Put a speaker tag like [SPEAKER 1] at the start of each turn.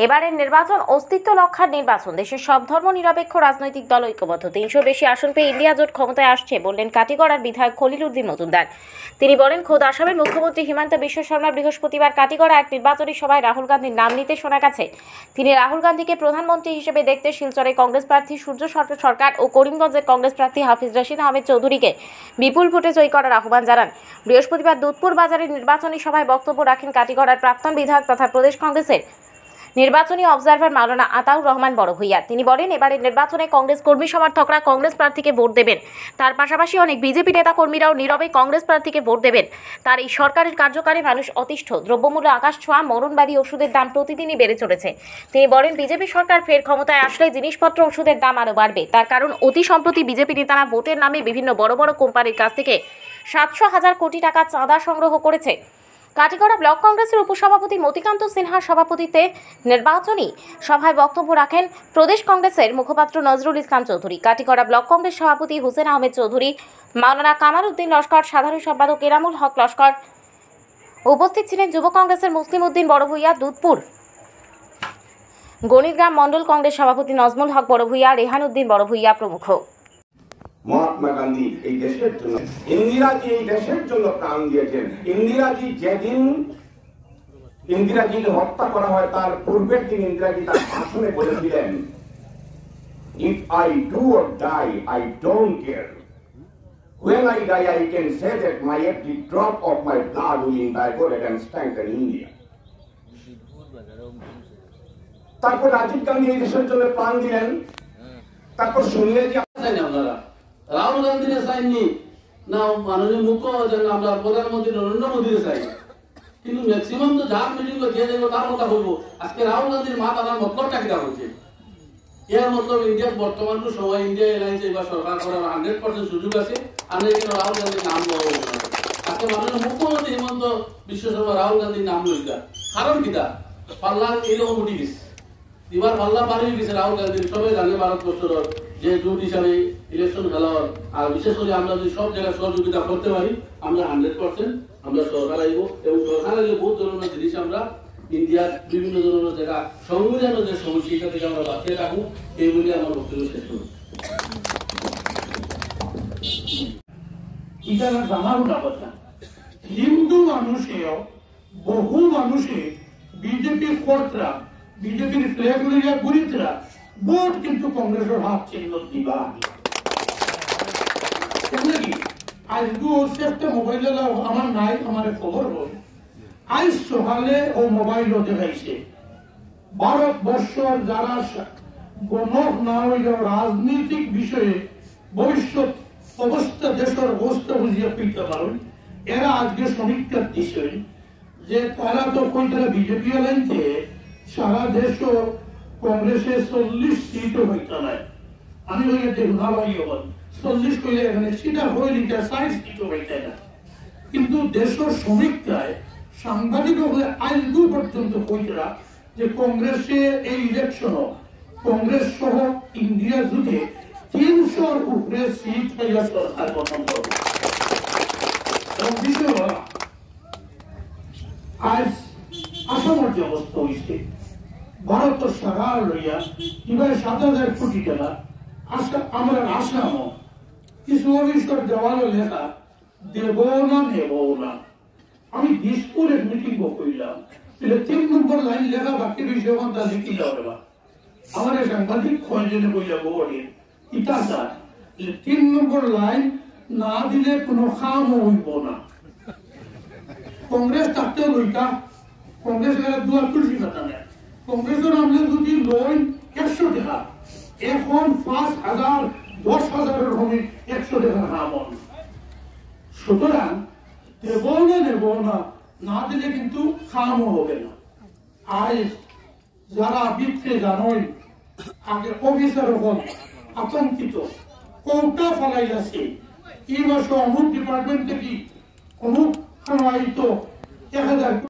[SPEAKER 1] এবারের নির্বাচন অস্তিত্ব রক্ষার নির্বাচন। দেশের সব ধর্ম নিরপেক্ষ রাজনৈতিক দল ঐক্যবদ্ধ। ৩০০ বেশি আসন পেয়ে ইন্ডিয়া জোট ক্ষমতায় আসছে বললেন কাটিগড়ার বিধায়ক খলিল উদ্দিন মজুমদার। তিনি বলেন, খোদ আসামের মুখ্যমন্ত্রী হিমন্ত বিশ্ব শর্মা বৃহস্পতিবার কাটিগড়া এক নির্বাচনী সভায় রাহুল গান্ধীর নাম নিতে শোনা গেছে। তিনি রাহুল গান্ধীকে প্রধানমন্ত্রী হিসেবে দেখতে শিলচরে কংগ্রেস প্রার্থী সূর্য সরকার ও করিমগঞ্জের কংগ্রেস প্রার্থী হাফিজ রশিদ আহমেদ চৌধুরীকে বিপুল ভোটে জয়ী করার আহ্বান জানান। বৃহস্পতিবার দুধপুর বাজারের নির্বাচনী সভায় বক্তব্য রাখেন কাটিগড়ার প্রাক্তন বিধায়ক তথা প্রদেশ কংগ্রেসের নির্বাচনী অবজারভার মাওলানা আতাউর রহমান বড়ভূইয়া। তিনি বলেন, এবারের নির্বাচনে কংগ্রেস কর্মী সমর্থকরা কংগ্রেস প্রার্থীকে ভোট দেবেন। তার পাশাপাশি অনেক বিজেপি নেতাকর্মীরাও নীরবে কংগ্রেস প্রার্থীকে ভোট দেবেন। তার এই সরকারের কার্যকালে মানুষ অতিষ্ঠ। দ্রব্যমূল্য আকাশ ছোঁয়া, মরণবাদী ওষুধের দাম প্রতিদিনই বেড়ে চলেছে। তিনি বলেন, বিজেপি সরকার ফের ক্ষমতায় আসলে জিনিসপত্র ওষুধের দাম আরও বাড়বে। তার কারণ, অতি সম্প্রতি বিজেপি নেতারা ভোটের নামে বিভিন্ন বড় বড় কোম্পানির কাছ থেকে 700,000 কোটি টাকা চাঁদা সংগ্রহ করেছে। কাটিগড়া ব্লক কংগ্রেসের উপসভাপতি মতিকান্ত সিনহার সভাপতিত্বে নির্বাচনী সভায় বক্তব্য রাখেন প্রদেশ কংগ্রেসের মুখপাত্র নজরুল ইসলাম চৌধুরী। কাটিগড়া ব্লক কংগ্রেস সভাপতি হুসেন আহমেদ চৌধুরী, মাওলানা কামাল উদ্দিন লস্কর, সাধারণ সম্পাদক এনামুল হক লস্কর। উপস্থিত ছিলেন যুব কংগ্রেসের মুসলিম উদ্দিন বড়ভূইয়া, দুধপুর গণিতগ্রাম মণ্ডল কংগ্রেস সভাপতি নজমুল হক বড়ভূইয়া, রেহান উদ্দিন বড়ভূইয়া প্রমুখ।
[SPEAKER 2] মহাত্মা গান্ধী এই দেশের জন্য, ইন্দিরাজি এই দেশের জন্য প্রাণ দিয়েছেন। ইন্দিরাজি যেদিন ইন্দিরাজিকে হত্যা করা হয়, তার পূর্বের দিন ইন্দিরাজি তার ভাষণে বলেছিলেন, if I do or die, I don't care. When I die, I can say that my every drop of my blood will invigorate and strengthen India. তারপর রাজীব গান্ধী এই দেশের জন্য প্রাণ দিলেন। তারপর শুনলেন যে
[SPEAKER 3] রাহুল গান্ধীকে চাইনি না মাননীয় মুখ্যমন্ত্রী, আমরা প্রধানমন্ত্রী নরেন্দ্র মোদীকে চাই, কিন্তু ম্যাক্সিমাম তো যার মিটিং যে যাইব তার কথা বলবো। আজকে রাহুল গান্ধীর মা তার মতলবটা কিনা হচ্ছে, এর মতলব ইন্ডিয়ার বর্তমান সময় ইন্ডিয়া এলাইন্স এবার সরকার করার 100% সুযোগ আছে। আমরা এখানে রাহুল গান্ধীর নাম লওয়া আজকে মাননীয় মুখ্যমন্ত্রী হিমন্ত বিশ্ব শর্মা রাহুল গান্ধীর নাম লইতা, কারণ কিতা পাল্লা এইরকম উঠে গেছে, এবার পাল্লা পার হয়ে গেছে রাহুল গান্ধীর। সবাই জানে ভারতবর্ষের যে জোট হিসাবে ইলেকশন খেলা, আর বিশেষ করে আমরা যদি সব জায়গায় সহযোগিতা করতে পারি, আমরা 100% আমরা সরকার আইব। এবং সরকার আইলে বহু ধরনের জিনিস আমরা ইন্ডিয়ার বিভিন্ন ধরনের জায়গা সংবিধানের যে সমস্যা এটা থেকে আমরা বাঁচিয়ে রাখবো, এইগুলি আমার বক্তব্য শেষ করব।
[SPEAKER 4] হিন্দু মানুষেও বহু মানুষে বিজেপির কর্তা, বিজেপির ফ্ল্যাগ লইয়া ঘুরিতরা ভোট কিন্তু কংগ্রেসের হাত চিহ্ন দিবা। আজকে একটা মোবাইল আমার নাই, আমার খবর হল আজ সকালে ও মোবাইল দেখাইছে ভারতবর্ষের যারা গণক না হইলেও রাজনৈতিক বিষয়ে ভবিষ্যৎ অবস্থা, দেশের অবস্থা বুঝিয়ে পেতে পারেন। এরা আজকে সমীক্ষার বিষয় যে তারা তো কইতারা বিজেপি লাইনতে সারা দেশ কংগ্রেসে 40 সিটও হইতে নাই। আমি ওই দেখুন ভাই 40 কইলে এখানে সিটা হইলে 60 সিটও হইতে না। কিন্তু দেশের সমীক্ষায় সাংবাদিক হলে আজও পর্যন্ত কইতারা যে কংগ্রেসে এই ইলেকশন কংগ্রেস সহ ইন্ডিয়া জুড়ে 300-র উপরে সিট হইয়া সরকার গঠন করবে। এবং বিষয় আজ আসামের যে অবস্থা হয়েছে, ভারতের সারা লইয়া এবার 7,000 কোটি টাকা আমরা আসামও কিছু অফিসের দেওয়ালে লেখা দেব না নেব না। আমি দিসপুরের মিটিং কইলাম, 3 নম্বর লাইন লেখা বাকি রয়েছে, ওখান তা লিখি যাও। আমার সাংবাদিক কয়জনে কইলা বোর্ডে ইটা স্যার 3 নম্বর লাইন না দিলে কোনো কাম হইব না। কংগ্রেস থাকতেও লইতা, কংগ্রেস দুয়ার তুলসী পাতা নেয়। কংগ্রেসের আমলে যদি লোন 100 টাকা, এখন 5,000 10,000-এর হবে 100 টাকার কাম। সুতরাং দেব না নেব না, না দিলে কিন্তু কামও হবে না। আজ যারা বিত্রে জানই আগে অফিসার হল আতঙ্কিত, কোটা ফেলাই আছে এই মাসে অমুক ডিপার্টমেন্ট থেকে অমুক খাওয়াইতো 1,000